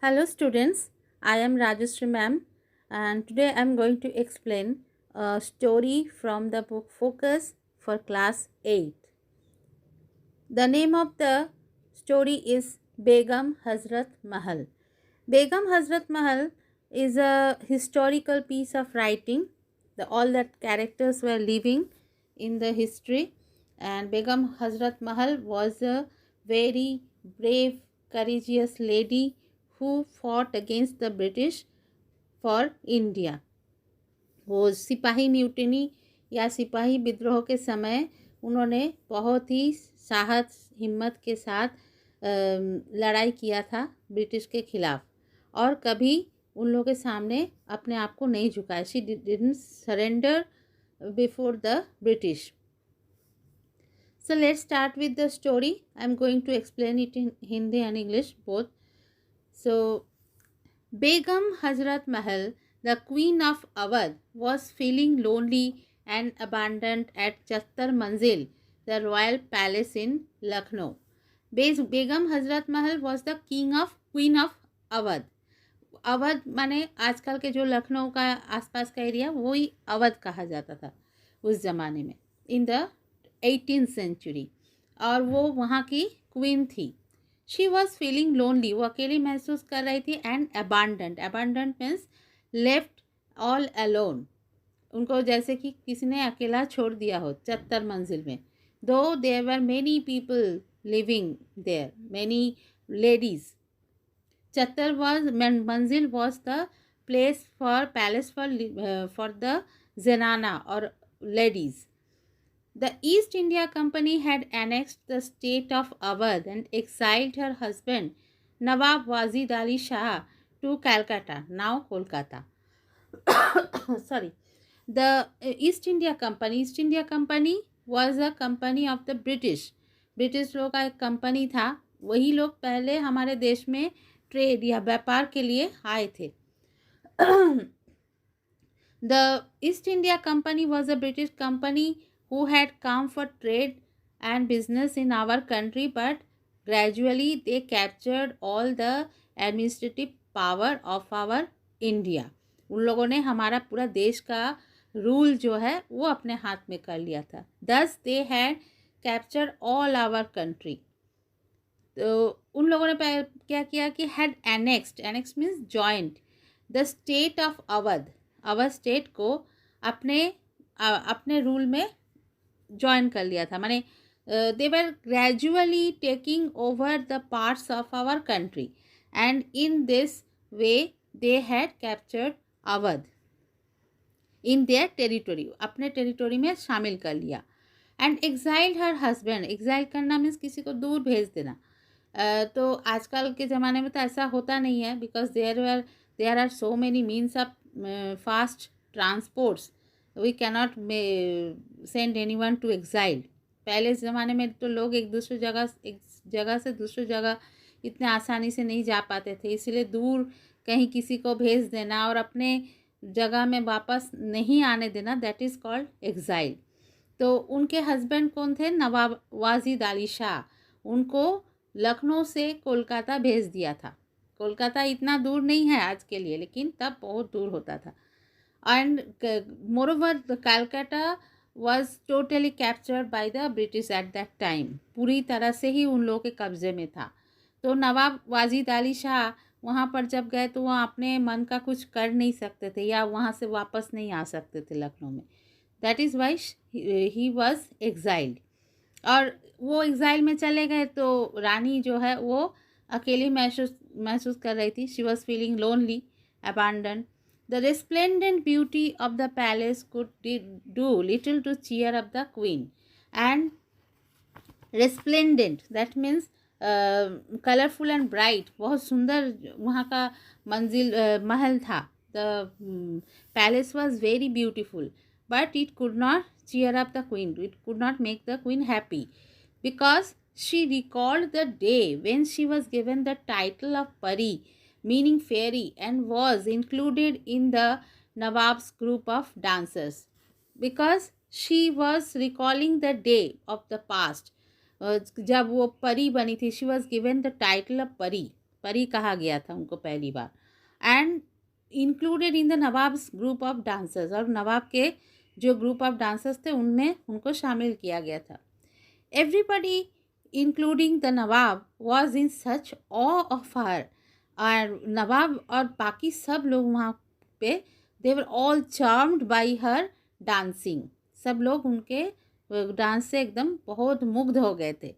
Hello students, I am Rajeshri ma'am and today I am going to explain a story from the book Focus for class 8. The name of the story is Begum Hazrat Mahal. Begum Hazrat Mahal is a historical piece of writing. All the characters were living in the history, and Begum Hazrat Mahal was a very brave, courageous lady who fought against the British for India. वो सिपाही mutiny या सिपाही विद्रोह के समय उन्होंने बहुत ही साहस हिम्मत के साथ लड़ाई किया था ब्रिटिश के खिलाफ और कभी उन लोगों के सामने अपने आप को नहीं झुकाया. She didn't surrender before the British. So let's start with the story. I'm going to explain it in Hindi and English both. So Begum Hazrat Mahal, the queen of Awadh, was feeling lonely and abandoned at Chattar Manzil, the royal palace in Lucknow. Begum Hazrat Mahal was the queen of Awadh. Awadh माने आजकल के जो लखनऊ का आसपास का area वही अवध कहा जाता था उस ज़माने में, इन द 18th सेंचुरी, और वो वहाँ की क्वीन थी. शी वॉज फीलिंग लोनली, वो अकेली महसूस कर रही थी, and abundant means left all alone, उनको जैसे कि किसी ने अकेला छोड़ दिया हो चत्तर मंजिल में. Though there were many people living there, many ladies. Chattar manzil was the palace for the zenana or ladies. The East India Company had annexed the state of Awadh and exiled her husband Nawab Wazid Ali Shah to Calcutta, now Kolkata. Sorry. The East India Company was a company of the British. British लोग का एक company था. वही लोग पहले हमारे देश में ट्रेड या व्यापार के लिए आए थे. The East India Company was a British company who had come for trade and business in our country, but gradually they captured all the administrative power of our India. उन लोगों ने हमारा पूरा देश का रूल जो है वो अपने हाथ में कर लिया था. Thus they had captured all our country. तो उन लोगों ने क्या किया कि had annex means joint the state of Awadh, Awadh state को अपने रूल में ज्वाइन कर लिया था. माने they were gradually taking over the parts of our country, and in this way they had captured Awadh in their territory, अपने टेरिटोरी में शामिल कर लिया. And exiled her husband, exile करना मीन्स किसी को दूर भेज देना. तो आजकल के ज़माने में तो ऐसा होता नहीं है, because there are so many means of fast transports, we cannot send anyone to exile. पहले ज़माने में तो लोग एक जगह से दूसरी जगह इतने आसानी से नहीं जा पाते थे, इसलिए दूर कहीं किसी को भेज देना और अपने जगह में वापस नहीं आने देना, दैट इज़ कॉल्ड एक्साइल. तो उनके हस्बैंड कौन थे? नवाब वाजिद अली शाह. उनको लखनऊ से कोलकाता भेज दिया था. कोलकाता इतना दूर नहीं है आज के लिए, लेकिन तब बहुत दूर होता था. And moreover the Calcutta was totally captured by the British eight that time. पूरी तरह से ही उन लोगों के कब्जे में था. तो नवाब वाजिद अली शाह वहाँ पर जब गए तो वह अपने मन का कुछ कर नहीं सकते थे या वहाँ से वापस नहीं आ सकते थे लखनऊ में. That is why he was exiled. और वो एग्जाइल में चले गए तो रानी जो है वो अकेली महसूस कर रही थी. She was feeling lonely, abandon. The resplendent beauty of the palace could do little to cheer up the queen. And resplendent that means colourful and bright, बहुत सुंदर वहाँ का महल था. The palace was very beautiful, but it could not cheer up the queen. It could not make the queen happy because she recalled the day when she was given the title of Pari, meaning fairy, and was included in the Nawab's group of dancers. Because she was recalling the day of the past, जब वो परी बनी थी. She was given the title of Pari. परी कहा गया था उनको पहली बार, and included in the nawabs group of dancers, और नवाब के जो ग्रुप ऑफ डांसर्स थे उनमें उनको शामिल किया गया था. Everybody including the nawab was in such awe of her, और नवाब और बाकी सब लोग वहाँ पे they were all charmed by her dancing. सब लोग उनके डांस से एकदम बहुत मुग्ध हो गए थे.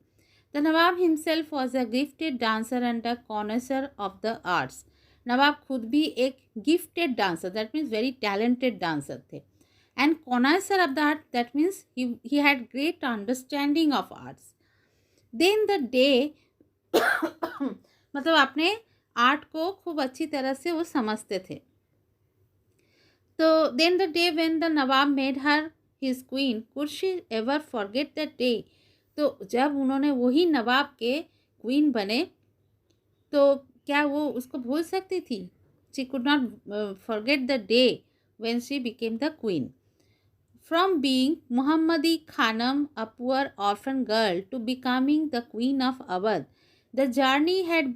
The nawab himself was a gifted dancer and a connoisseur of the arts. Nawab खुद भी एक gifted dancer, that means very talented dancer थे, and connoisseur of the art, that means he had great understanding of arts. Then the day मतलब अपने art को खूब अच्छी तरह से वो समझते थे. तो then the day when the Nawab made her his queen, could she ever forget that day. तो जब उन्होंने वही नवाब के क्वीन बने तो क्या वो उसको भूल सकती थी? She could not forget the day when she became the queen. From being Muhammadi Khanam, a poor orphan girl, to becoming the queen of Awadh, the journey had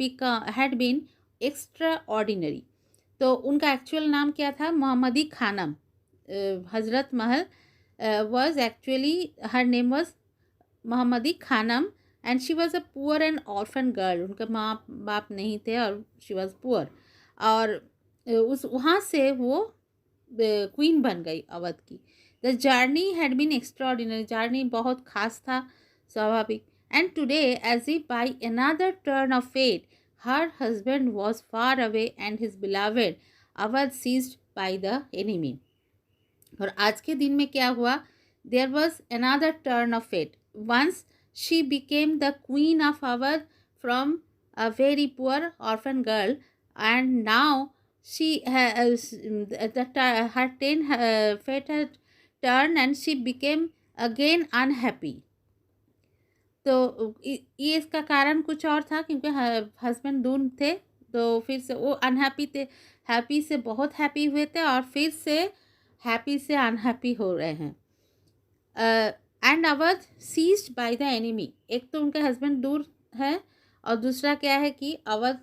been extraordinary. तो उनका एक्चुअल नाम क्या था? मोहम्मदी खानम. हज़रत महल was actually, her name was Mohammadi Khanam, and she was a poor and orphan girl. उनके माँ बाप नहीं थे और शी वॉज पुअर, और उस वहाँ से वो क्वीन बन गई अवध की. The journey had been extraordinary. Journey बहुत खास था, स्वाभाविक. And today as if by another turn of fate her husband was far away and his beloved Awadh seized by the enemy. और आज के दिन में क्या हुआ? There was another turn of fate. Once she became the queen of Awadh from a very poor orphan girl, and now she her fate had turned and she became again unhappy. तो ये इसका कारण कुछ और था, क्योंकि हस्बैंड दूर थे, तो फिर से वो अनहैप्पी थे. हैप्पी से बहुत हैप्पी हुए थे और फिर से हैप्पी से अनहैप्पी हो रहे हैं. And Awadh seized by the enemy. एक तो उनके हस्बैंड दूर है और दूसरा क्या है कि Awadh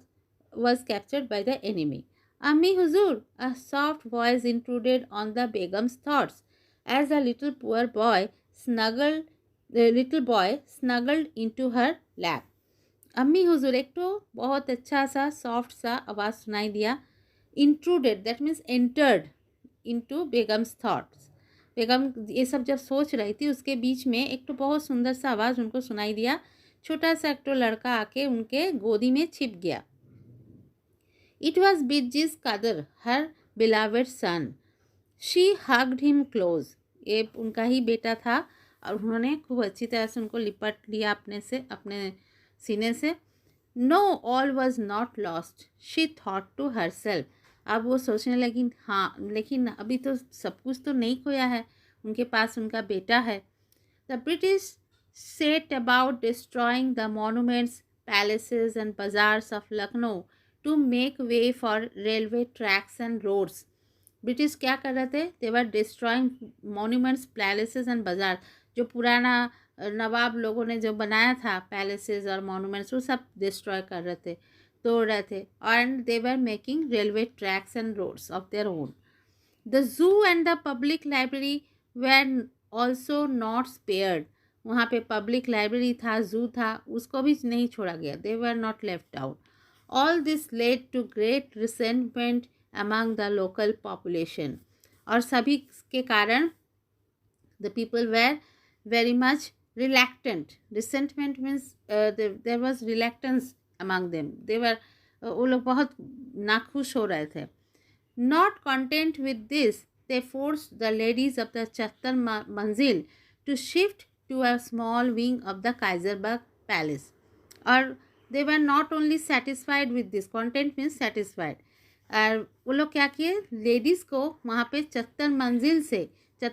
was captured by the enemy. Ammi Huzur, a soft voice intruded on the Begum's thoughts as the little boy snuggled into her lap. अम्मी हुजूर, एक तो बहुत अच्छा सा सॉफ्ट सा आवाज़ सुनाई दिया. Intruded, that means entered into begum's thoughts. Begum ये सब जब सोच रही थी उसके बीच में एक तो बहुत सुंदर सा आवाज़ उनको सुनाई दिया. छोटा सा एक तो लड़का आके उनके गोदी में छिप गया. It was Bijji's Qadr, her beloved son. She hugged him close. ये उनका ही बेटा था और उन्होंने खूब अच्छी तरह से उनको लिपट लिया अपने सीने से. No, all was not lost. She thought to herself. अब वो सोचने लगी, हाँ लेकिन अभी तो सब कुछ तो नहीं खोया है, उनके पास उनका बेटा है. The British set about destroying the monuments, palaces and bazaars of Lucknow to make way for railway tracks and roads. British क्या कर रहे थे? They were destroying monuments, palaces and बाजार. जो पुराना नवाब लोगों ने जो बनाया था पैलेसेस और मॉन्यूमेंट्स, वो सब डिस्ट्रॉय कर रहे थे, तोड़ रहे थे. And they were making railway tracks and roads of their own. The zoo and the public library were also not spared. वहाँ पे पब्लिक लाइब्रेरी था, जू था, उसको भी नहीं छोड़ा गया. They were not left out. All this led to great resentment among the local population. और सभी के कारण the people were very much reluctant. Resentment means there was reluctance among them. They were वो लोग बहुत नाखुश हो रहे थे. Not content with this, they forced the ladies of the Chattar Manzil to shift to a small wing of the Kaiserbagh Palace. और they were not only satisfied with this, content means satisfied. और वो लोग क्या किए? Ladies को वहाँ पे Chattar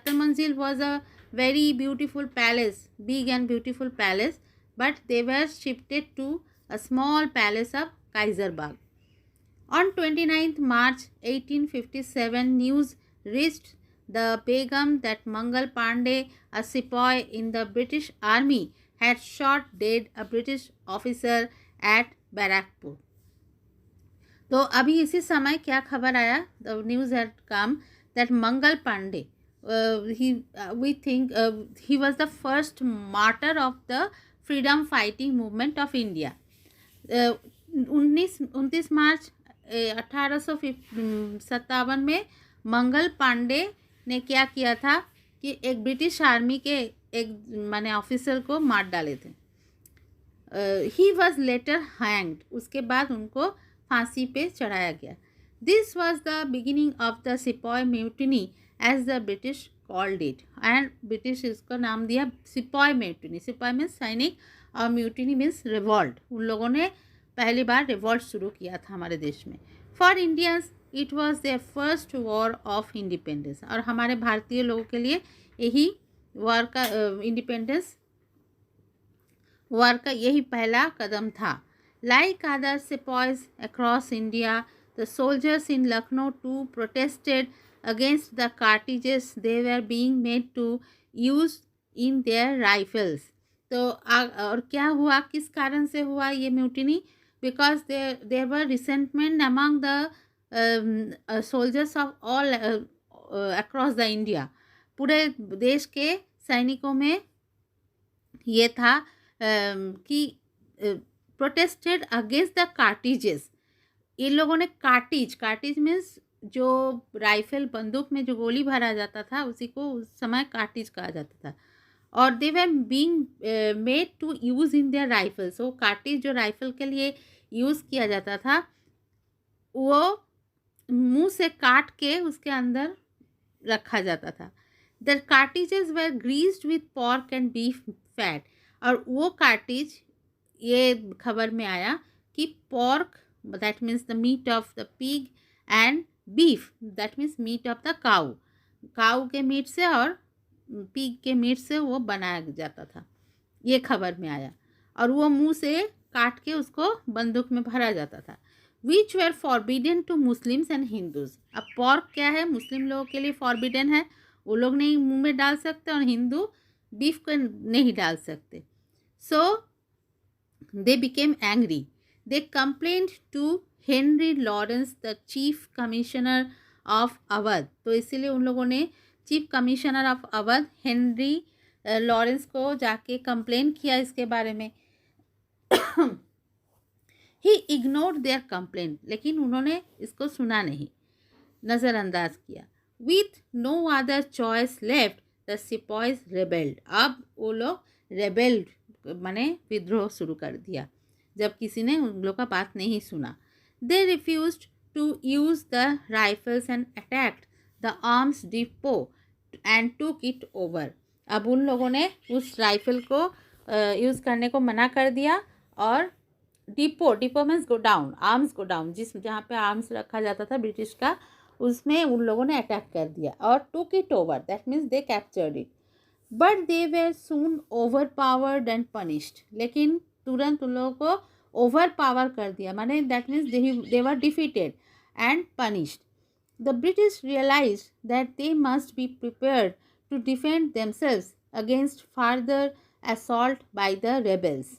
Manzil was a very beautiful palace, big and beautiful palace, but they were shifted to a small palace of Kaiserbagh. On 29th March 1857, news reached the Begum that Mangal Pandey, a sepoy in the British Army, had shot dead a British officer at Barakpur. तो अभी इसी समय क्या खबर आया, the news had come that Mangal Pandey, we think he was the first martyr of the freedom fighting movement of India. 29 मार्च 1857 में मंगल पांडे ने क्या किया था कि एक ब्रिटिश आर्मी के एक माने ऑफिसर को मार डाले थे. ही वॉज लेटर हैंग्ड, उसके बाद उनको फांसी पे चढ़ाया गया. This was the beginning of the sepoy mutiny as the British called it, and British इसका नाम दिया सिपॉय म्यूटिनी. सिपॉय मीन्स सैनिक और म्यूटिनी मीन्स रिवॉल्ट. उन लोगों ने पहली बार रिवॉल्ट शुरू किया था हमारे देश में. For Indians it was their first war of independence, और हमारे भारतीय लोगों के लिए यही वॉर का इंडिपेंडेंस वॉर का यही पहला कदम था. Like other sepoys across India, the soldiers in Lucknow too protested against the cartridges they were being made to use in their rifles. तो और क्या हुआ, किस कारण से हुआ ये mutiny? Because there were resentment among the soldiers of all across the India. पूरे देश के सैनिकों में ये था कि प्रोटेस्टेड अगेंस्ट द कार्टिजेस. इन लोगों ने कार्टिज मीन्स जो राइफल बंदूक में जो गोली भरा जाता था उसी को उस समय कार्टिज कहा जाता था. और they were being made to use in their rifles. वो कार्टिज जो राइफल के लिए यूज़ किया जाता था वो मुंह से काट के उसके अंदर रखा जाता था. The cartridges were greased with pork and beef fat. और वो कार्टिज, ये खबर में आया कि pork that means the meat of the pig and beef that means meat of the cow के मीट से और पिग के मीट से वो बनाया जाता था. ये खबर में आया. और वो मुंह से काट के उसको बंदूक में भरा जाता था. Which were forbidden to Muslims and Hindus. अब पॉर्क क्या है, मुस्लिम लोगों के लिए फॉरबिडन है, वो लोग नहीं मुंह में डाल सकते, और हिंदू बीफ को नहीं डाल सकते. So they became angry. They complaint to Henry Lawrence the chief commissioner of Awadh. तो इसीलिए उन लोगों ने chief commissioner of Awadh Henry Lawrence को जाके कंप्लेन किया इसके बारे में. ही इग्नोर्ड देयर कंप्लेंट, लेकिन उन्होंने इसको सुना नहीं, नज़रअंदाज किया. With no other choice left the sepoys rebelled. अब वो लोग रेबेल्ड माने विद्रोह शुरू कर दिया जब किसी ने उन लोग का बात नहीं सुना. They refused to use the rifles and attacked the arms depot and took it over. अब उन लोगों ने उस राइफल को यूज़ करने को मना कर दिया, और depot means godown, arms godown, जहाँ पे आर्म्स रखा जाता था ब्रिटिश का, उसमें उन लोगों ने अटैक कर दिया. और टूक it over that means they captured it. But they were soon over powered and punished. लेकिन तुरंत उन लोगों को ओवर पावर कर दिया, माने that means they were defeated and punished. The British realise that they must be prepared to defend themselves against further assault by the rebels.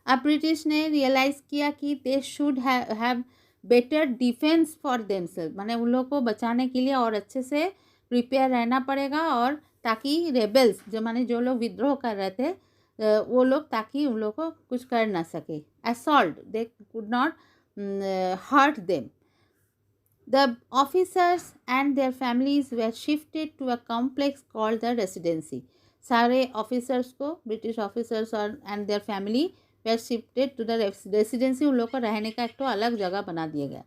अब British ने रियलाइज़ किया कि they should have better defence for themself, माने उन लोगों को बचाने के लिए और अच्छे से प्रिपेयर रहना पड़ेगा, और ताकि रेबल्स जो लोग विद्रोह कर रहे थे वो लोग, ताकि उन लोगों को कुछ कर ना सके. Assault, they could not hurt them. The officers and their families were shifted to a complex called the residency. सारे ऑफिसर्स को, ब्रिटिश ऑफिसर्स और and their family were shifted to the residency. उन लोगों को रहने का एक तो अलग जगह बना दिया गया.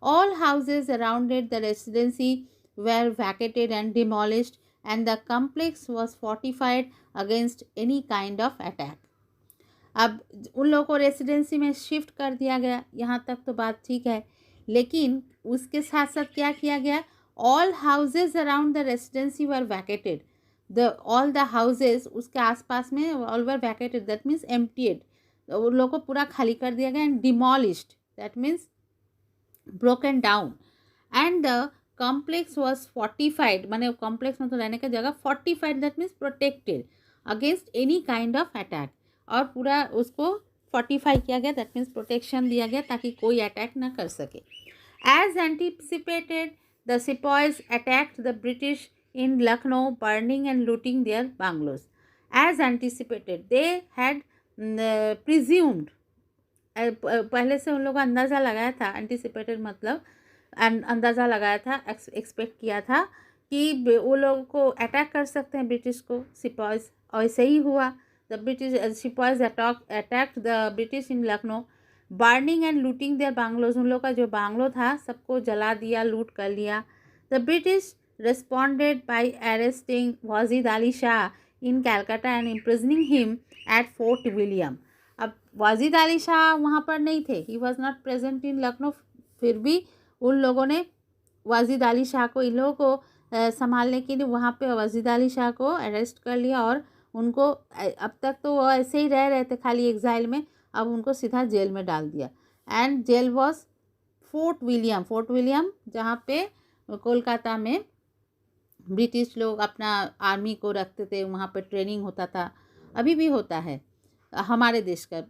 All houses arounded the residency were vacated and demolished, and the complex was fortified against any kind of attack. अब उन लोगों को रेसिडेंसी में शिफ्ट कर दिया गया, यहाँ तक तो बात ठीक है, लेकिन उसके साथ साथ क्या किया गया, all houses around the residency were vacated. All the houses उसके आसपास में all were vacated that means emptied. उन लोगों को पूरा खाली कर दिया गया. And demolished that means broken down. And the complex was fortified, माने कॉम्प्लेक्स में तो रहने का जगह, fortified that means protected against any kind of attack. और पूरा उसको फोर्टिफाई किया गया, दैट मीन्स प्रोटेक्शन दिया गया ताकि कोई अटैक ना कर सके. As anticipated the sepoys attacked the British in Lucknow, burning and looting their bungalows. As anticipated, they had presumed, पहले से उन लोगों को अंदाज़ा लगाया था. एंटिसिपेटेड मतलब अंदाज़ा लगाया था, एक्सपेक्ट किया था कि वो लोगों को अटैक कर सकते हैं ब्रिटिश को, सिपॉयज. और ऐसे ही हुआ. The British sepoys attacked the British in Lucknow, burning and looting their bungalows. उन लोग का जो बांग्लो था सबको जला दिया, लूट कर लिया. The British responded by arresting Wajid Ali Shah in Calcutta and imprisoning him at Fort William. अब वाजिद अली शाह वहाँ पर नहीं थे, he was not present in Lucknow. फिर भी उन लोगों ने वाजिद अली शाह को, इन लोगों को संभालने के लिए वहाँ पे वाजिद अली शाह को अरेस्ट कर लिया. और उनको अब तक तो वो ऐसे ही रह रहे थे खाली एग्जाइल में, अब उनको सीधा जेल में डाल दिया. And jail was Fort William. Fort William जहाँ पे कोलकाता में ब्रिटिश लोग अपना आर्मी को रखते थे, वहाँ पर ट्रेनिंग होता था, अभी भी होता है. हमारे देश का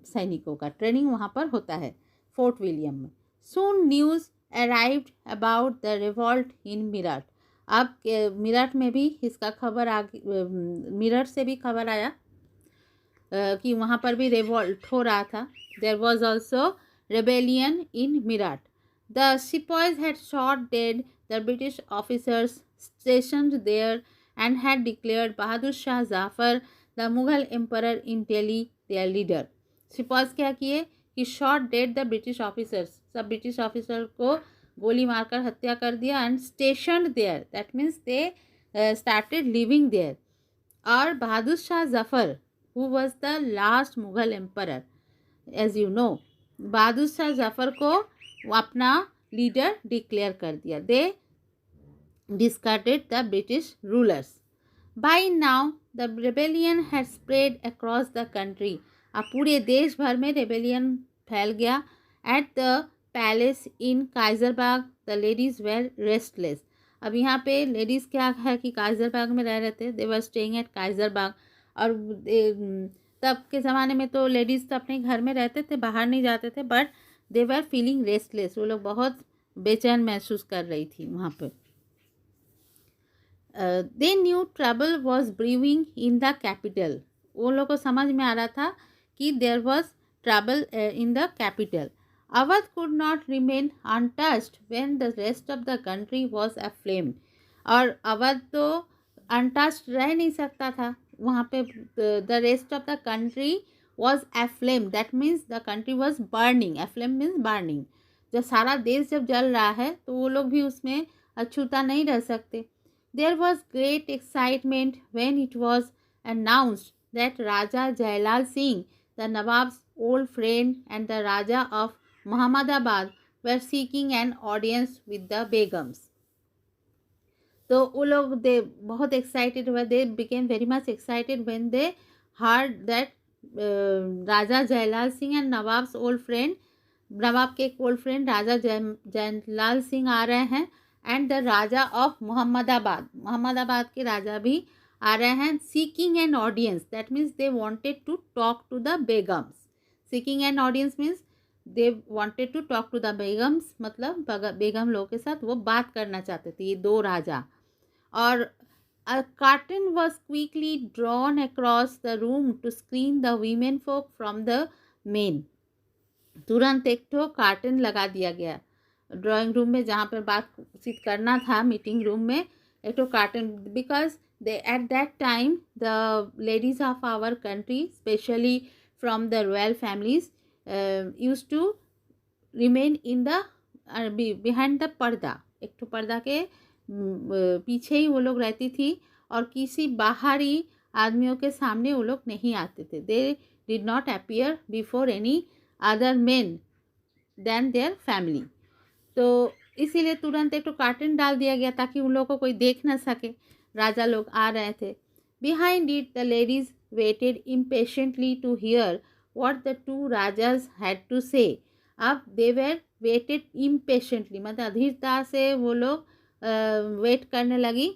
सैनिकों का ट्रेनिंग वहाँ पर होता है फोर्ट विलियम में. Soon news arrived about the revolt in Meerut. अब मीरठ में भी इसका खबर मीरठ से भी खबर आया कि वहाँ पर भी रिवॉल्ट हो रहा था. There was also rebellion in Meerut. The sepoys had shot dead the British officers stationed there and had declared Bahadur Shah Zafar the Mughal emperor in Delhi their leader. Sepoys क्या किए कि shot dead the British officers, सब British officer को गोली मारकर हत्या कर दिया. And stationed there, that means they started living there. और Bahadur Shah Zafar who was the last Mughal emperor, as you know, Bahadur Shah Zafar को अपना लीडर डिक्लेयर कर दिया. दे discarded the British rulers. By now, the rebellion had spread across the country. अब पूरे देश भर में रेबेलियन फैल गया. At the palace in काइजरबाग, the ladies were restless. अब यहाँ पे लेडीज़ क्या है कि काइजरबाग में रह रहे थे, they were staying at काइजरबाग. और तब के ज़माने में तो लेडीज़ तो अपने घर में रहते थे, बाहर नहीं जाते थे, but they were feeling restless. वो लोग बहुत बेचैन महसूस कर रही थी वहाँ पर. They knew trouble was brewing in the capital. वो लोग को समझ में आ रहा था कि there was trouble in the capital. Awadh could not remain untouched when the rest of the country was aflame. और अवध तो untouched रह नहीं सकता था वहाँ पे. the rest of the country was aflame, that means the country was burning. aflame means burning. जब सारा देश जब जल रहा है तो वो लोग भी उसमें अछूता नहीं रह सकते. There was great excitement when it was announced that Raja Jailal Singh, the Nawab's old friend and the Raja of Muhammadabad, were seeking an audience with the Begums. तो वो लोग दे बहुत एक्साइटेड हुए. They became very much excited when they heard that Raja Jailal Singh and nawab's old friend, nawab के एक old friend Raja Jailal Singh आ रहे हैं. And the raja of Muhammadabad, Muhammadabad के राजा भी आ रहे हैं. Seeking an audience, that means they wanted to talk to the begums. Seeking an audience means they wanted to talk to the begums, मतलब बेगम लोगों के साथ वो बात करना चाहते थे ये दो राजा. और a curtain was quickly drawn across the room to screen the women folk from the men. तुरंत एक ठो कर्टन लगा दिया गया ड्राइंग रूम में, जहाँ पर बातचीत करना था मीटिंग रूम में. एक तो curtain, because they at that time the ladies of our country specially from the royal families use to remain in the behind the purdah. एक तो पर्दा के पीछे ही वो लोग रहती थी और किसी बाहरी आदमियों के सामने वो लोग नहीं आते थे. They did not appear before any other men than their family. तो इसीलिए तुरंत एक तो कार्टन डाल दिया गया ताकि उन लोगों को कोई देख ना सके. राजा लोग आ रहे थे. Behind it the ladies waited impatiently to hear what the two rajas had to say. अब दे वेर वेटेड इम्पेशेंटली, मतलब अधीरता से वो लोग वेट करने लगी.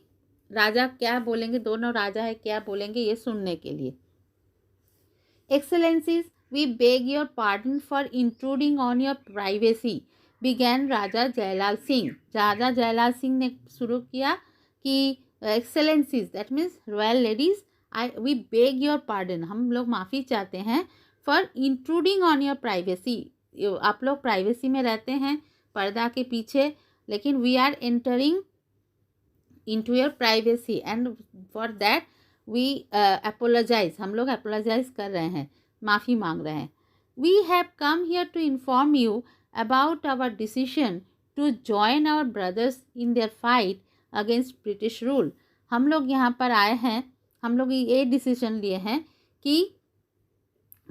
राजा क्या बोलेंगे, दोनों राजा है क्या बोलेंगे ये सुनने के लिए. Excellencies, We beg your pardon for intruding on your privacy, began राजा जयलाल सिंह. राजा जयलाल सिंह ने शुरू किया कि excellencies, that means royal ladies, we beg your pardon, हम लोग माफ़ी चाहते हैं for intruding on your privacy. आप लोग प्राइवेसी में रहते हैं पर्दा के पीछे, लेकिन we are entering into your privacy and for that we apologize. हम लोग apologize कर रहे हैं, माफ़ी मांग रहे हैं. We have come here to inform you about our decision to join our brothers in their fight against British rule. हम लोग यहाँ पर आए हैं, हम लोग ये डिसीजन लिए हैं कि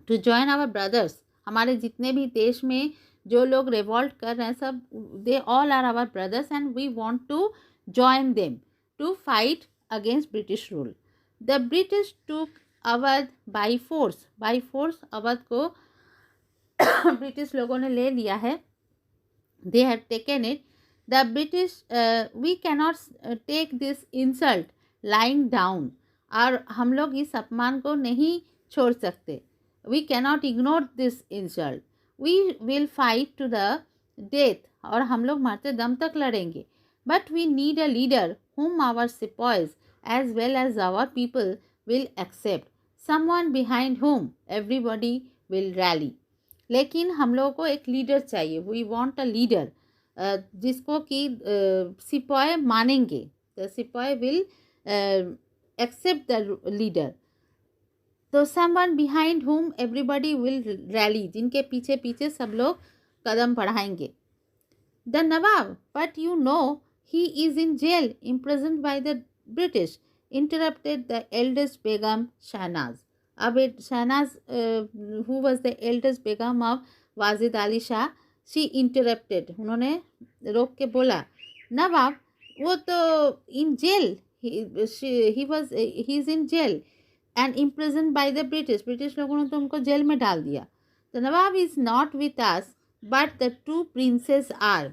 to join our brothers, हमारे जितने भी देश में जो लोग रिवॉल्ट कर रहे हैं सब, they all are our brothers and we want to join them to fight against British rule. The British took Awadh by force. By force Awadh को ब्रिटिश लोगों ने ले लिया है. They have taken it. The British, we cannot take this insult lying down. और हम लोग इस अपमान को नहीं छोड़ सकते. We cannot ignore this insult. We will fight to the death. और हम लोग मरते दम तक लड़ेंगे. But we need a leader whom our sepoys as well as our people will accept. Someone behind whom everybody will rally. लेकिन हम लोगों को एक लीडर चाहिए. We want a leader जिसको कि सिपाही मानेंगे. The सिपाही will accept the leader. तो someone behind whom everybody will rally, जिनके पीछे पीछे सब लोग कदम बढ़ाएंगे. The Nawab, but you know he is in jail, imprisoned by the British, interrupted the eldest Begum Shahnaz. अब Shahnaz, who was the eldest Begum of Wajid Ali Shah, she interrupted. उन्होंने रोक के बोला, नवाब वो तो in jail, he is in jail and imprisoned by the British. British लोगों ने तो उनको जेल में डाल दिया. The Nawab is not with us, but the two princes are.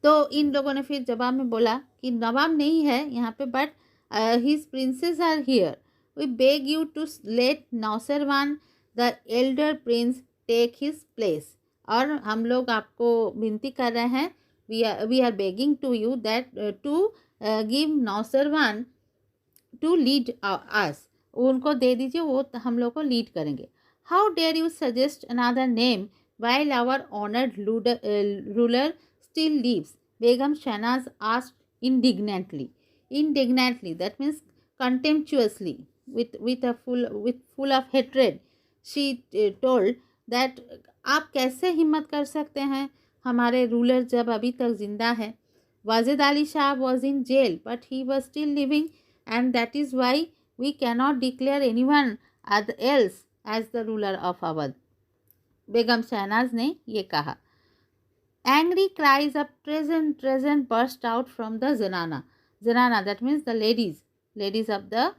तो इन लोगों ने फिर जवाब में बोला कि नवाब नहीं है यहाँ पे, but his princes are here. We beg you to let नौसरवान the elder prince take his place. और हम लोग आपको विनती कर रहे हैं, we are begging to you that to give नौसरवान to lead us. उनको दे दीजिए, वो हम लोग को लीड करेंगे. How dare you suggest another name while our honored ruler still lives? Begum Shahnaz asked indignantly. Indignantly, that means contemptuously, with full of hatred. She told that आप कैसे हिम्मत कर सकते हैं, हमारे रूलर जब अभी तक जिंदा है. Wajid Ali Shah was in jail, but he was still living, and that is why we cannot declare anyone else as the ruler of Awadh. बेगम शहनाज ने ये कहा. Angry cries of treason burst out from the zanana. Zanana, that means the ladies of the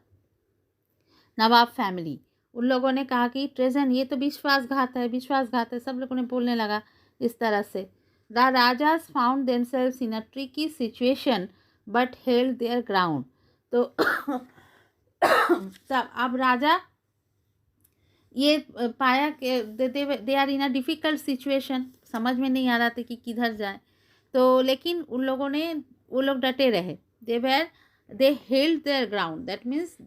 Nawab family. उन लोगों ने कहा कि treason, ये तो विश्वासघात है. सब लोगों ने बोलने लगा इस तरह से. The rajas found themselves in a tricky situation but held their ground. तो तब अब राजा ये पाया कि they are in a difficult situation. समझ में नहीं आ रहा था कि किधर जाए. तो लेकिन उन लोगों ने, वो लोग डटे रहे. दे held their ground, that means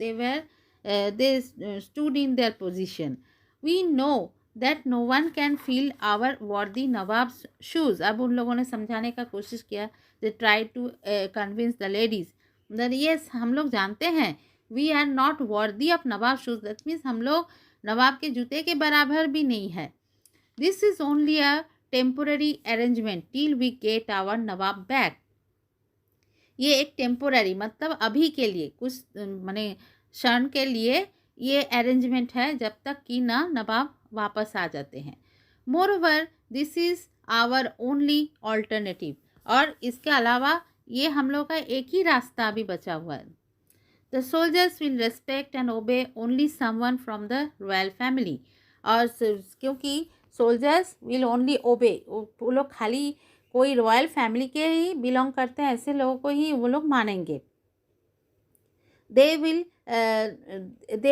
they stood in their position. We know that no one can fill our worthy Nawab's shoes. अब उन लोगों ने समझाने का कोशिश किया. They tried to convince the ladies that yes, हम लोग जानते हैं, we are not worthy of Nawab shoes. That means हम लोग नवाब के जूते के बराबर भी नहीं है. This is only a temporary arrangement till we get our Nawab back. ये एक टेम्पोररी, मतलब अभी के लिए, कुछ माने क्षण के लिए ये अरेंजमेंट है, जब तक कि ना नवाब वापस आ जाते हैं. Moreover this is our only alternative. और इसके अलावा ये हम लोग का एक ही रास्ता अभी बचा हुआ है. The soldiers will respect and ओबे only someone from the royal family. और क्योंकि सोल्जर्स विल ओनली ओबे, वो लोग खाली कोई रॉयल फैमिली के ही बिलोंग करते हैं, ऐसे लोगों को ही वो लोग They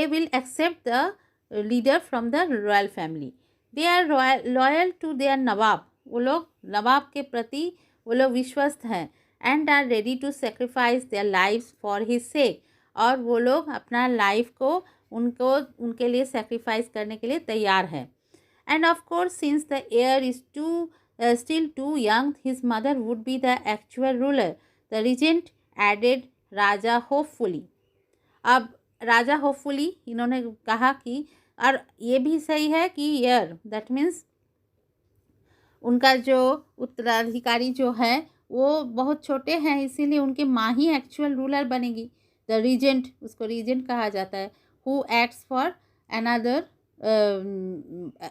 will accept the leader from the royal family. They are loyal to their nawab. वो लोग नवाब के प्रति वो लोग विश्वस्त हैं. And are ready to sacrifice their lives for his sake. और वो लोग अपना लाइफ को उनके लिए सेक्रीफाइस करने के लिए तैयार हैं. End of course since the here is still too young, his mother would be the actual ruler. The regent added Raja hopefully. अब राजा होपफुली इन्होंने कहा कि और ये भी सही है कि ईयर दैट मीन्स उनका जो उत्तराधिकारी जो है वो बहुत छोटे हैं, इसीलिए उनकी माँ ही एक्चुअल रूलर बनेगी. द रीजेंट, उसको रीजेंट कहा जाता है, who acts for another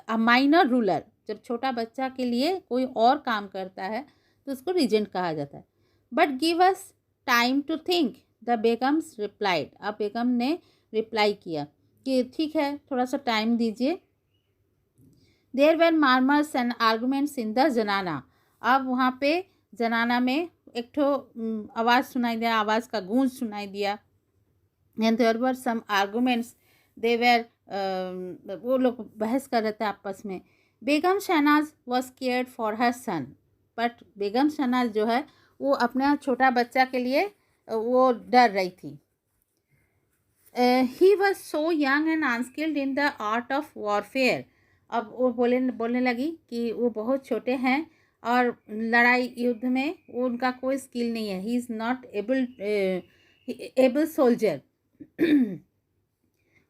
a minor ruler. जब छोटा बच्चा के लिए कोई और काम करता है तो उसको रीजेंट कहा जाता है. But give us time to think, the begums replied. अब बेगम ने रिप्लाई किया कि ठीक है, थोड़ा सा टाइम दीजिए. There were murmurs and arguments in the zenana. अब वहाँ पे जनाना में एक ठो आवाज़ सुनाई दिया, आवाज़ का गूंज सुनाई दिया. And there were some arguments, they were वो लोग बहस कर रहे थे आपस में. Begum Shahnaz was cared for her son. But Begum Shahnaz जो है वो अपना छोटा बच्चा के लिए वो डर रही थी. He was so young and unskilled in the art of warfare. अब वो बोलने लगी कि वो बहुत छोटे हैं और लड़ाई युद्ध में वो उनका कोई स्किल नहीं है. He is not able soldier.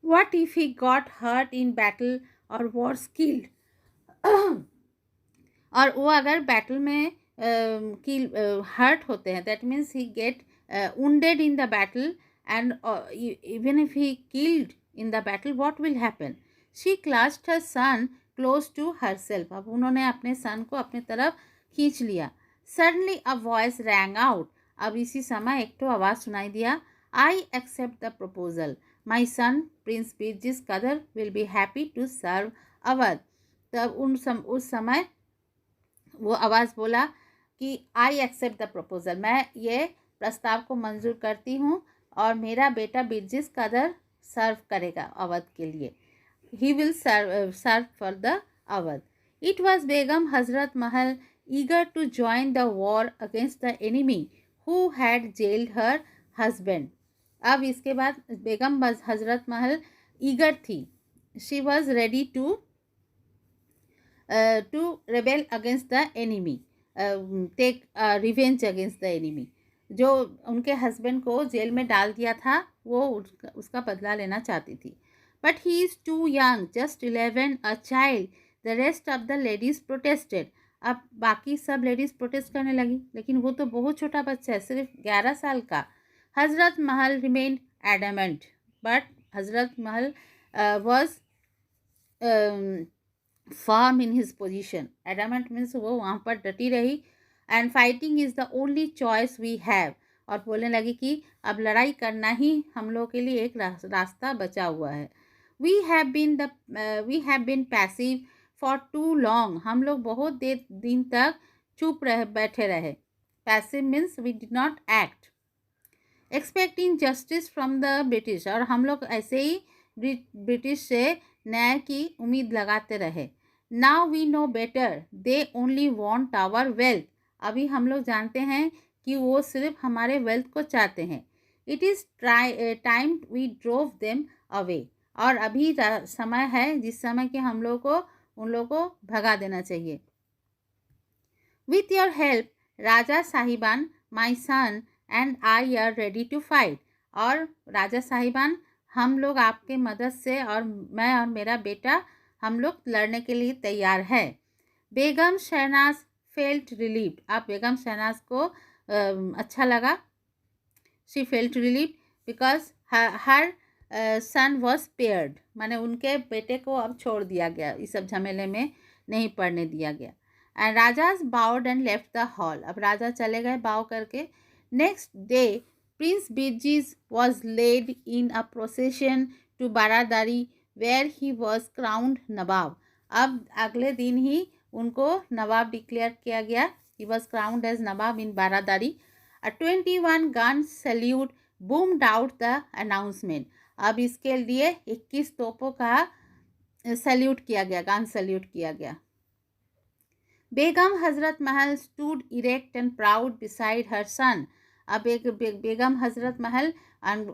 What if he got hurt in battle और वॉर स्किल्ड. और वो अगर बैटल में हर्ट होते हैं, that means he get wounded in the battle, and even if he killed in the battle, what will happen? She clutched her son close to herself. अब उन्होंने अपने सन को अपने तरफ खींच लिया. Suddenly a voice rang out. अब इसी समय एक तो आवाज़ सुनाई दिया. I accept the proposal. My son Prince Birjis Qadar will be happy to serve Awadh. तब उस समय वो आवाज़ बोला कि आई एक्सेप्ट द प्रपोजल. मैं ये प्रस्ताव को मंजूर करती हूँ और मेरा बेटा बिरजिस कदर सर्व करेगा अवध के लिए. He will serve for the Awadh. It was Begum Hazrat Mahal eager to join the war against the enemy who had jailed her husband. अब इसके बाद बेगम हजरत महल ईगर थी. She was ready to rebel against the enemy, take revenge against the enemy. जो उनके husband को jail में डाल दिया था वो उसका बदला लेना चाहती थी. But he is too young, just 11, a child. The rest of the ladies protested. अब बाकी सब लेडीज़ प्रोटेस्ट करने लगी, लेकिन वो तो बहुत छोटा बच्चा है, सिर्फ 11 साल का. Hazrat Mahal remained adamant. But Hazrat Mahal was firm in his position. Adamant means वो वहाँ पर डटी रही. And fighting is the only choice we have. और बोलने लगी कि अब लड़ाई करना ही हम लोग के लिए एक रास्ता बचा हुआ है. We have been passive for too long. हम लोग बहुत दिन तक चुप बैठे रहे. Passive means we did not act. Expecting justice from the British. और हम लोग ऐसे ही ब्रिटिश से न्याय की उम्मीद लगाते रहे. Now we know better. They only want our wealth. अभी हम लोग जानते हैं कि वो सिर्फ हमारे वेल्थ को चाहते हैं. It is time we drove them away. और अभी समय है जिस समय कि हम लोग को उन लोगों को भगा देना चाहिए. With your help, राजा साहिबान, my son and I are ready to fight. और राजा साहिबान, हम लोग आपके मदद से और मैं और मेरा बेटा हम लोग लड़ने के लिए तैयार है. Begum Shahnaz felt relieved. आप बेगम शहनाज को अच्छा लगा. She felt relieved because her son was spared. माने उनके बेटे को अब छोड़ दिया गया, इस सब झमेले में नहीं पड़ने दिया गया. And rajas bowed and left the hall. अब राजा चले गए बाव करके. Next day prince Birjis was led in a procession to Baradari where he was crowned nawab. अब अगले दिन ही उनको नवाब डिक्लेयर किया गया. He was crowned as nawab in Baradari. A 21 gun salute boomed out the announcement. अब इसके लिए 21 तोपों का सैल्यूट किया गया, गन सैल्यूट किया गया. बेगम हजरत महल stood erect and proud beside her son. अब एक बेगम हजरत महल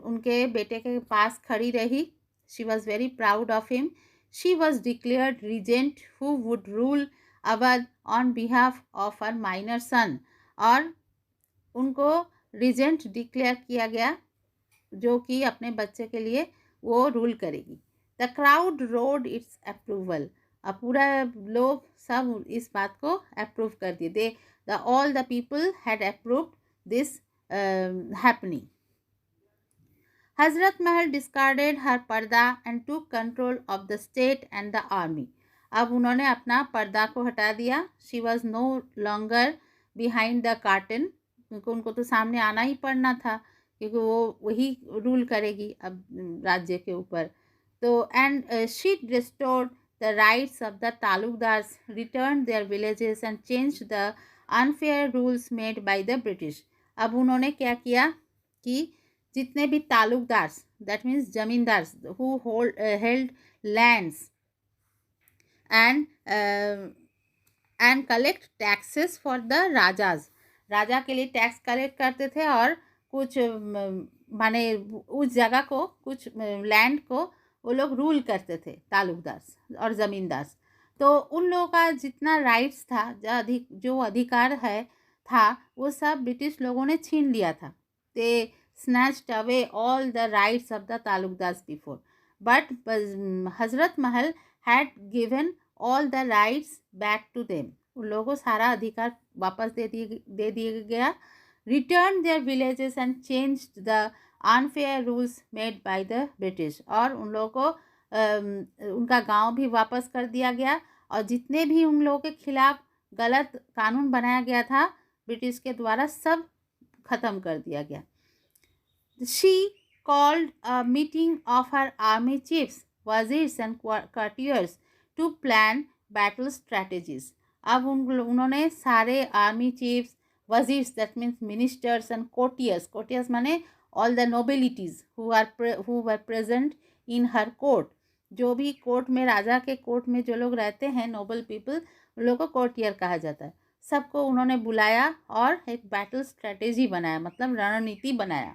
उनके बेटे के पास खड़ी रही. She was very proud of him. She was declared regent who would rule Awadh on behalf of her minor son. और उनको regent डिक्लेयर किया गया जो कि अपने बच्चे के लिए वो रूल करेगी. The crowd road it's approval. अब पूरा लोग सब इस बात को अप्रूव कर दिए. The all the people had approved this happening. Hazrat Mahal discarded her purdah and took control of the state and the army. अब उन्होंने अपना पर्दा को हटा दिया. She was no longer behind the curtain, क्योंकि उनको तो सामने आना ही पड़ना था, क्योंकि वो वही रूल करेगी अब राज्य के ऊपर. तो and she restored the rights of the taluqdars, return their villages and change the unfair rules made by the British. अब उन्होंने क्या किया कि जितने भी taluqdars, that means zamindars who held lands and collect taxes for the rajas, raja के लिए टैक्स कलेक्ट करते थे और कुछ माने उस जगह को, कुछ लैंड को वो लोग रूल करते थे, तालुकदार्स और ज़मींदार. तो उन लोगों का जितना राइट्स था, जो अधिकार है था, वो सब ब्रिटिश लोगों ने छीन लिया था. They snatched away all the rights of the taluqdars before, but Hazrat Mahal had given all the rights back to them. उन लोगों को सारा अधिकार वापस दे दिया गया. Return their villages and change the unfair rules made by the British. और उन लोगों को उनका गांव भी वापस कर दिया गया, और जितने भी उन लोगों के खिलाफ गलत कानून बनाया गया था ब्रिटिश के द्वारा, सब ख़त्म कर दिया गया. She called a meeting of her army chiefs, wazirs and courtiers to plan battle strategies. अब उन्होंने सारे army chiefs, wazirs that means ministers and courtiers माने all the nobilities who were present in her court. जो भी कोर्ट में, राजा के court में जो लोग रहते हैं, नोबल पीपल, उन लोगों को कोर्टियर कहा जाता है. सबको उन्होंने बुलाया और एक बैटल स्ट्रैटेजी बनाया, मतलब रणनीति बनाया.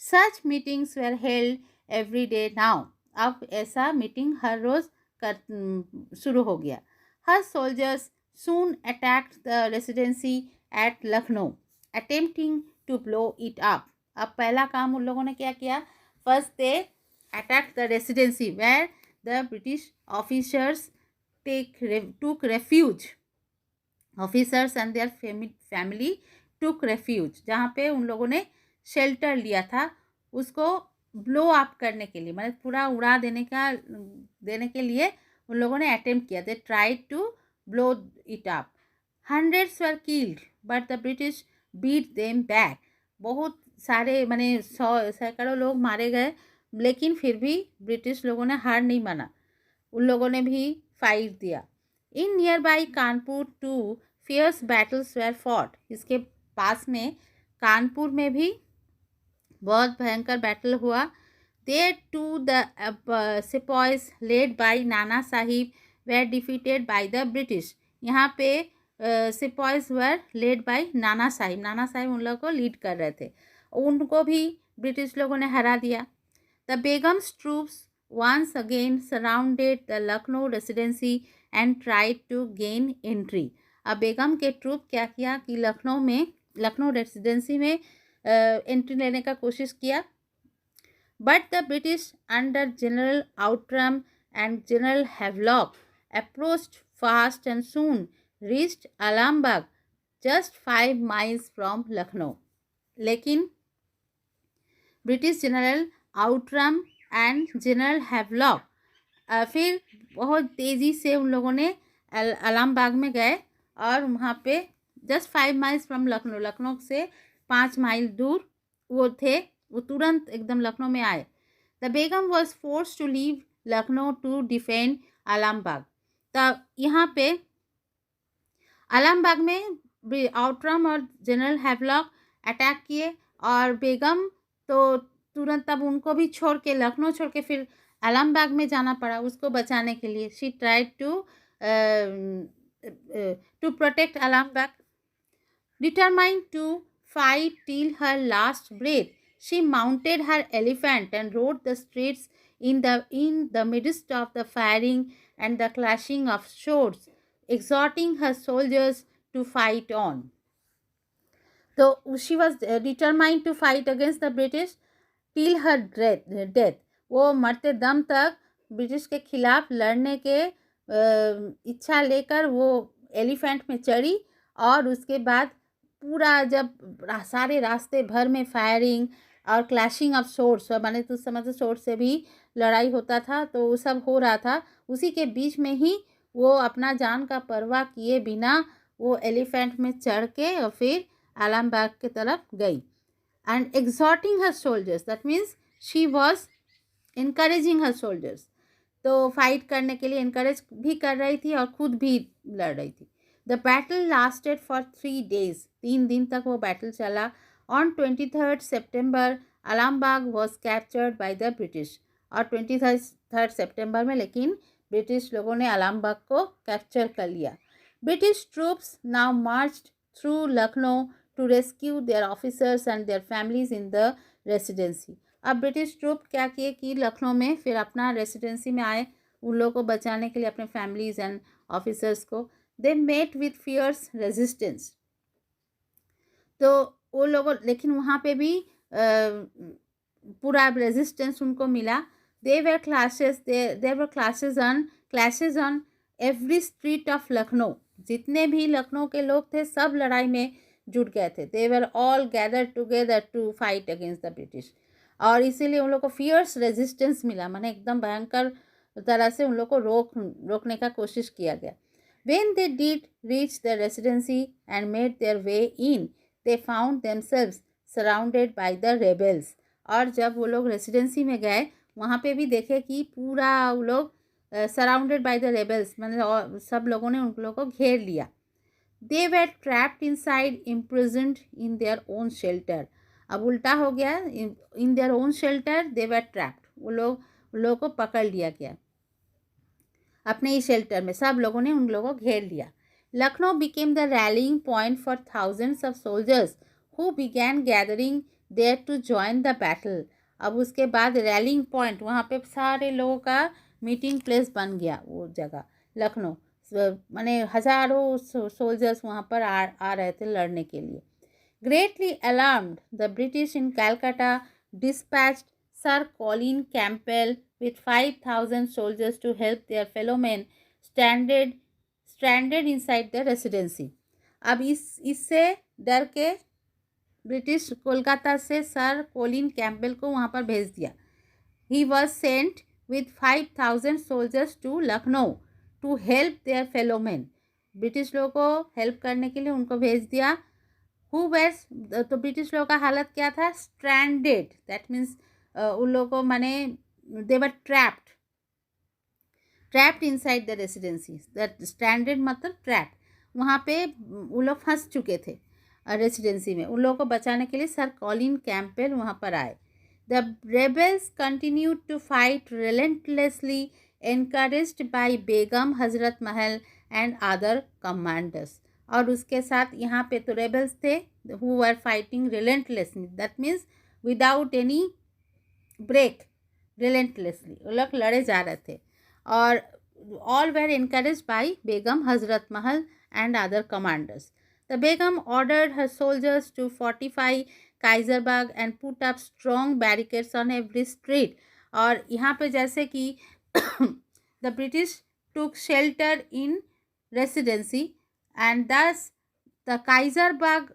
Such meetings were held every day now. अब ऐसा मीटिंग हर रोज़ शुरू हो गया. Her soldiers soon attacked the residency at Lucknow, attempting to blow it up. अब पहला काम उन लोगों ने क्या किया? First they attacked the residency where the British officers took refuge. Officers and their family took refuge. जहाँ पे उन लोगों ने शेल्टर लिया था, उसको ब्लो अप करने के लिए, मतलब पूरा उड़ा देने के लिए उन लोगों ने अटेम्प्ट किया. They tried to blow it up. Hundreds were killed, but the British beat them back. बहुत सारे माने 100-सैकड़ों लोग मारे गए, लेकिन फिर भी ब्रिटिश लोगों ने हार नहीं माना. उन लोगों ने भी फाइट दिया. In nearby Kanpur two fierce battles were fought. इसके पास में कानपुर में भी बहुत भयंकर बैटल हुआ. There too the sepoys led by Nana Sahib were defeated by the British. यहाँ पे सिपाहीज वर लेड बाय नाना साहिब उन लोगों को लीड कर रहे थे, उनको भी ब्रिटिश लोगों ने हरा दिया. The Begum's troops once again surrounded the Lucknow residency and tried to gain entry. अब बेगम के ट्रूप क्या किया कि लखनऊ रेसिडेंसी में एंट्री लेने का कोशिश किया. But the British under general Outram and general Havelock approached fast and soon reached Alambagh, just 5 miles from Lucknow. लेकिन British general Outram and general Havelock फिर बहुत तेज़ी से उन लोगों ने आलमबाग में गए, और वहाँ पे जस्ट 5 माइल्स फ्रॉम लखनऊ से 5 माइल दूर वो थे. वो तुरंत एकदम लखनऊ में आए. The Begum was force to leave Lucknow to defend Alambagh. तब यहाँ पे आलमबाग में आउटरम और जनरल हैवलॉक अटैक किए, और बेगम तो तुरंत तब उनको भी छोड़ के, लखनऊ छोड़ के फिर आलमबाग में जाना पड़ा उसको बचाने के लिए. She tried to protect Alambagh. Determined to fight till her last breath, she mounted her elephant and rode the streets in the midst of the firing and the clashing of swords, exhorting her soldiers to fight on. So she was determined to fight against the British till her death. वो मरते दम तक British के खिलाफ लड़ने के इच्छा लेकर वो एलिफेंट में चढ़ी. और उसके बाद पूरा जब सारे रास्ते भर में फायरिंग और क्लैशिंग ऑफ सोर्ड्स, मैंने तो समझ सोर्ड से भी लड़ाई होता था, तो वो सब हो रहा था. उसी के बीच में ही वो अपना जान का परवाह किए बिना वो एलिफेंट में चढ़ के और फिर आलमबाग की तरफ गई. And exhorting her soldiers, that means she was encouraging her soldiers. तो फाइट करने के लिए इनकरेज भी कर रही थी और खुद भी लड़ रही थी. The battle lasted for 3 days. 3 दिन तक वो बैटल चला. On 23rd September Alambagh was captured by the British. और 23rd September में लेकिन ब्रिटिश लोगों ने आलमबाग को कैप्चर कर लिया. British troops now marched through Lucknow to rescue their officers and their families in the residency. अब ब्रिटिश ट्रूप क्या किए कि लखनऊ में फिर अपना रेसिडेंसी में आए उन लोगों को बचाने के लिए, अपने फैमिलीज एंड ऑफिसर्स को. They met with fierce resistance. तो वो लोगों, लेकिन वहाँ पे भी पूरा रेजिस्टेंस उनको मिला. They were clashes there were clashes on every street of Lucknow. जितने भी लखनऊ के लोग थे सब लड़ाई में जुट गए थे. They were all gather together to fight against the British. और इसीलिए उन लोग को फियर्स रेजिस्टेंस मिला, माने एकदम भयंकर तरह से उन लोग को रोकने का कोशिश किया गया. When they did reach the residency and made their way in, they found themselves surrounded by the rebels. और जब वो लोग रेसिडेंसी में गए वहाँ पे भी देखे कि पूरा वो लोग सराउंडेड बाय द रेबल्स, मतलब सब लोगों ने उन लोगों को घेर लिया. They were trapped inside, imprisoned in their own shelter. अब उल्टा हो गया. In their own shelter they were trapped. वो लोगों को पकड़ लिया गया अपने ही शेल्टर में. सब लोगों ने उन लोगों को घेर लिया. Lucknow became the rallying point for thousands of soldiers who began gathering there to join the battle. अब उसके बाद रैलिंग पॉइंट, वहाँ पे सारे लोगों का मीटिंग प्लेस बन गया वो जगह लखनऊ. माने हज़ारों सोल्जर्स वहाँ पर आ रहे थे लड़ने के लिए. Greatly alarmed the British in Calcutta dispatched Sir Colin Campbell with 5,000 soldiers to help their fellow men stranded inside the residency. अब इससे डर के ब्रिटिश कोलकाता से सर कोलिन कैम्पबेल को वहाँ पर भेज दिया. He was sent with 5,000 soldiers to Lucknow to help their fellow men. British लोगों को हेल्प करने के लिए उनको भेज दिया. Who was, तो ब्रिटिश लोगों का हालत क्या था? Stranded. That means उन लोगों को माने they were trapped inside the residency. That stranded मतलब ट्रैप. वहाँ पे वो लोग फंस चुके थे रेसिडेंसी में. उन लोगों को बचाने के लिए सर कॉलिन कैम्पबेल वहाँ पर आए. The rebels continued to fight relentlessly encouraged by Begum Hazrat Mahal and other commanders. और उसके साथ यहाँ पे तो रेबल्स थे who were fighting relentlessly. That means without any break, relentlessly वो लोग लड़े जा रहे थे. और all were encourage by Begum Hazrat Mahal and other commanders. The Begum ordered her soldiers to fortify Kaiserbagh and put up strong barricades on every street. और यहाँ पे जैसे कि the British took shelter in Residency and thus the Kaiserbagh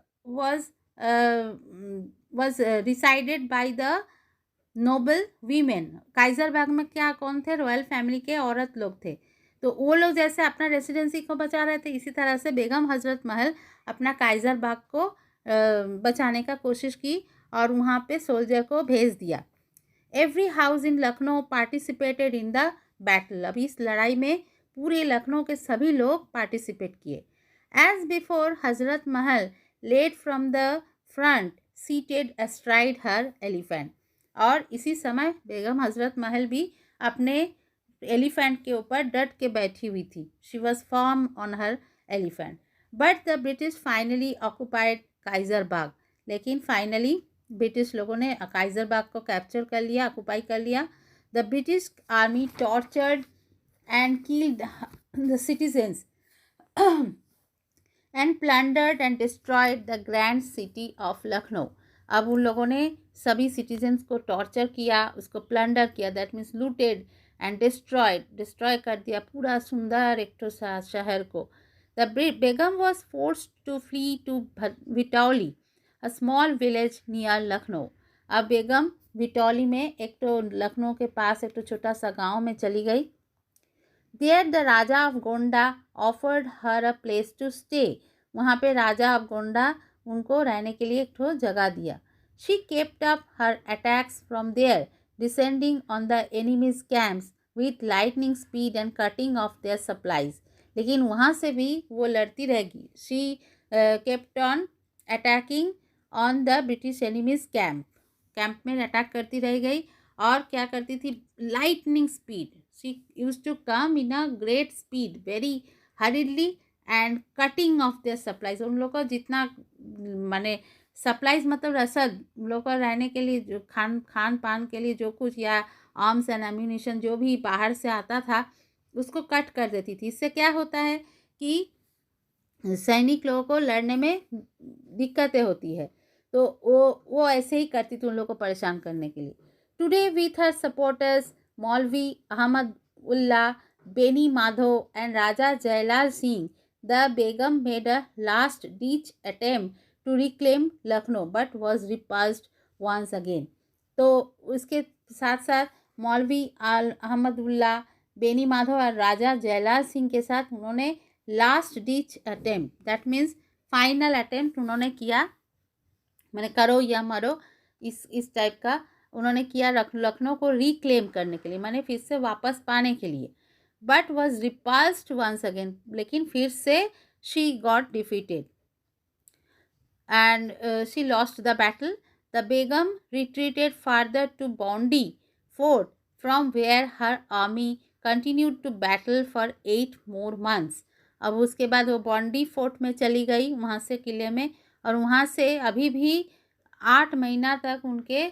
was resided by the noble women. Kaiserbagh में क्या कौन थे? Royal family के औरत लोग थे. तो वो लोग जैसे अपना रेसिडेंसी को बचा रहे थे, इसी तरह से बेगम हजरत महल अपना काइजरबाग को बचाने का कोशिश की और वहाँ पे सोल्जर को भेज दिया. Every house in Lucknow participated in the battle. अभी इस लड़ाई में पूरे लखनऊ के सभी लोग पार्टिसिपेट किए. As before Hazrat Mahal led from the front seated astride her elephant. और इसी समय बेगम हजरत महल भी अपने एलिफेंट के ऊपर डट के बैठी हुई थी. She was firm on her elephant. But the British finally occupied Kaiser Bagh. लेकिन फाइनली ब्रिटिश लोगों ने काइजर बाग को कैप्चर कर लिया, ऑक्यूपाई कर लिया. The British army tortured and killed the citizens and plundered and destroyed the grand city of Lucknow. अब उन लोगों ने सभी सिटीजन्स को टॉर्चर किया, उसको प्लंडर किया, that means looted and destroy कर दिया पूरा सुंदर एक तो शहर को. The Begum was forced to flee to Vitauli, a small village near Lucknow. अब बेगम विटौली में एक तो लखनऊ के पास एक तो छोटा सा गांव में चली गई. There the raja of Gonda offered her a place to stay. वहाँ पे राजा ऑफ गोंडा उनको रहने के लिए एक ठो जगह दिया. She kept up her attacks from there, descending on the enemies camps with lightning speed and cutting off their supplies. लेकिन वहाँ से भी वो लड़ती रहेगी. She kept on attacking on the British enemies camp में अटैक करती रह गई. और क्या करती थी? Lightning speed. She use to come in a great speed very hurriedly and cutting off their supplies. उन लोग को जितना माने सप्लाईज मतलब रसद, उन लोग को रहने के लिए जो खान पान के लिए जो कुछ या आर्म्स एंड एम्यूनिशन जो भी बाहर से आता था उसको कट कर देती थी. इससे क्या होता है कि सैनिक लोगों को लड़ने में दिक्कतें होती है. तो वो ऐसे ही करती थी उन लोगों को परेशान करने के लिए. Today with her supporters Maulvi Ahmad Ullah, Beni Madhav and Raja Jailal Singh, the Begum made a last ditch attempt to reclaim Lucknow but was repulsed once again. तो उसके साथ साथ मौलवी अहमदुल्ला, बेनी माधव और राजा जयलाल सिंह के साथ उन्होंने last ditch attempt, that means final attempt उन्होंने किया, मैंने करो या मरो इस टाइप का उन्होंने किया लखनऊ को रिक्लेम करने के लिए, माने फिर से वापस पाने के लिए. But was repulsed once again, लेकिन फिर से she got defeated and she lost the battle. The Begum retreated further to Bondi fort from where her army continued to battle for 8 more months. अब उसके बाद वो बॉन्डी फोर्ट में चली गई, वहाँ से किले में, और वहाँ से अभी भी 8 महीना तक उनके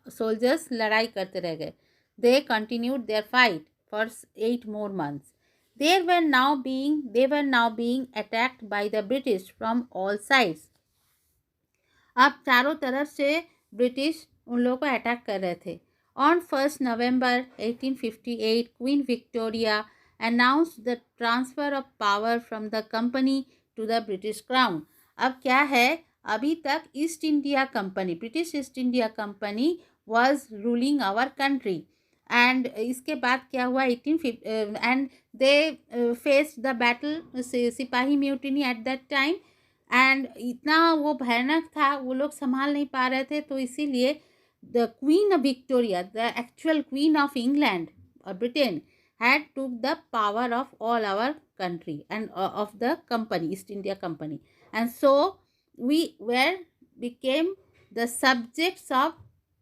सोल्जर्स लड़ाई करते रह गए. They continued their fight for 8 more months. They were now being attacked by the British from all sides. अब चारों तरफ से ब्रिटिश उन लोगों को अटैक कर रहे थे. On 1 November 1858 queen Victoria announced the transfer of power from the company to the British crown. अब क्या है, अभी तक East India Company, British East India Company was ruling our country. And इसके बाद क्या हुआ, 1850 and they faced the battle, sipahi mutiny at that time. And इतना वो भयानक था, वो लोग संभाल नहीं पा रहे थे. तो इसीलिए the queen Victoria, the actual queen of England और Britain, had took the power of all our country and of the company, East India Company, and so we became the subjects of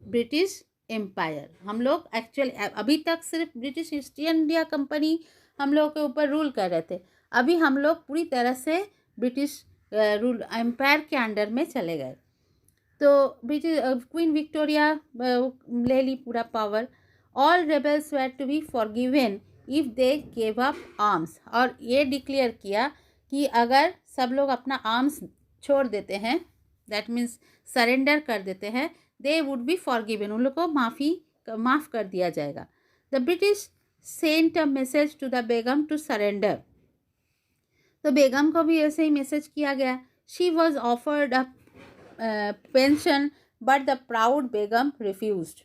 British Empire. हम लोग actual अभी तक सिर्फ British East India company हम लोग के ऊपर रूल कर रहे थे. अभी हम लोग पूरी तरह से ब्रिटिश रूल एम्पायर के अंडर में चले गए. तो ब्रिटिश क्वीन विक्टोरिया ले ली पूरा power. All rebels were to be forgiven if they gave up arms. और ये डिक्लेयर किया कि अगर सब लोग अपना आर्म्स छोड़ देते हैं, दैट मीन्स सरेंडर कर देते हैं, दे वुड बी फॉरगिवन, उन लोग को माफ़ कर दिया जाएगा. The British sent a message to the Begum to surrender. तो बेगम को भी ऐसे ही मैसेज किया गया. She was offered a pension but the proud Begum refused.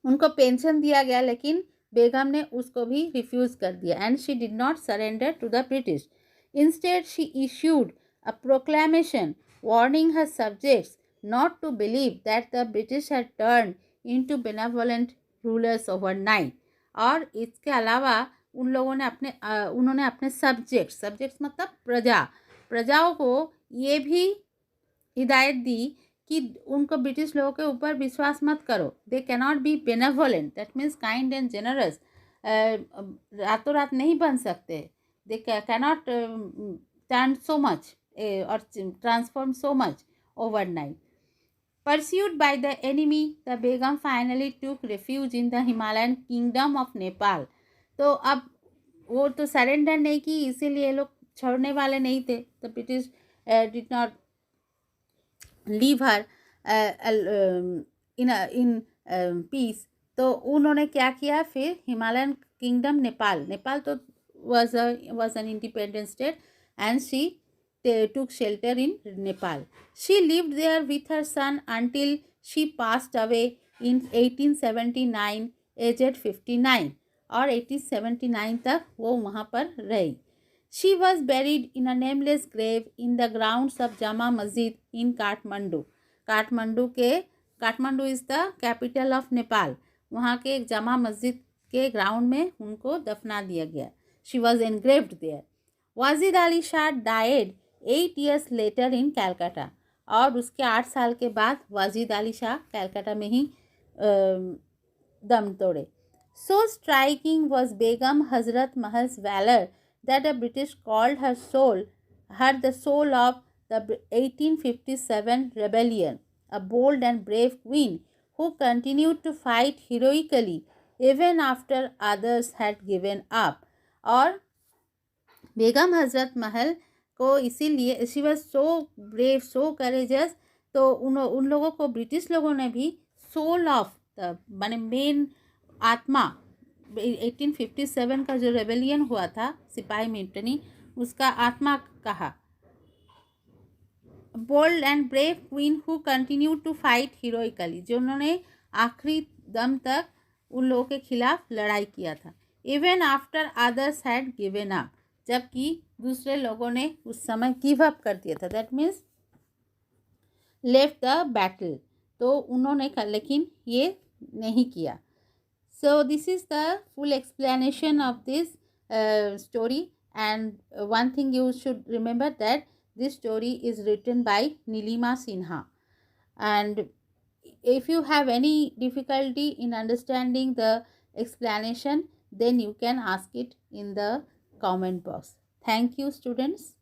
उनको पेंशन दिया गया लेकिन बेगम ने उसको भी रिफ्यूज़ कर दिया. And she did not surrender to the British. Instead she issued a proclamation warning her subjects not to believe that the British had turn into benevolent rulers overnight. और इसके अलावा उन्होंने अपने सब्जेक्ट्स मतलब प्रजाओं को ये भी हिदायत दी कि उनको ब्रिटिश लोगों के ऊपर विश्वास मत करो. They cannot be benevolent, that means kind and generous. रातों रात नहीं बन सकते. They cannot turn so much और transform so much overnight. Pursued by the enemy, the Begum finally took refuge in the Himalayan kingdom of Nepal. तो अब वो तो सरेंडर नहीं की, इसीलिए लोग छोड़ने वाले नहीं थे. The British did not leave her in peace. तो उन्होंने क्या किया फिर? हिमालयन किंगडम नेपाल तो was an independent state, and she took shelter in Nepal. She lived there with her son until she passed away in 1879, aged 59. और 1879 तक वो वहाँ पर रही. She was buried in a nameless grave in the grounds of Jama Masjid in Kathmandu. Kathmandu is the capital of Nepal. वहाँ के एक जमा मस्जिद के ग्राउंड में उनको दफना दिया गया. She was engraved there. Wajid Ali Shah died 8 years later in Calcutta. और उसके 8 साल के बाद वाजिद अली शाह कैलकाटा में ही दम तोड़े. So striking was Begum Hazrat Mahal's valor that the British called her the soul of the 1857 rebellion, a bold and brave queen who continued to fight heroically even after others had given up. और बेगम हजरत महल को इसीलिए she was so brave, so courageous, तो उन लोगों को British लोगों ने भी सोल ऑफ द माने मेन आत्मा 1857 का जो रेबेलियन हुआ था, सिपाही मिटनी, उसका आत्मा कहा. Bold and brave queen who continue to fight heroically, जो उन्होंने आखिरी दम तक उन लोगों के खिलाफ लड़ाई किया था. Even after others had given up, जबकि दूसरे लोगों ने उस समय गिव अप कर दिया था. That means left the battle. तो उन्होंने लेकिन ये नहीं किया. So this is the full explanation of this story, and one thing you should remember that this story is written by Nilima Sinha. And if you have any difficulty in understanding the explanation, then you can ask it in the comment box. Thank you, students.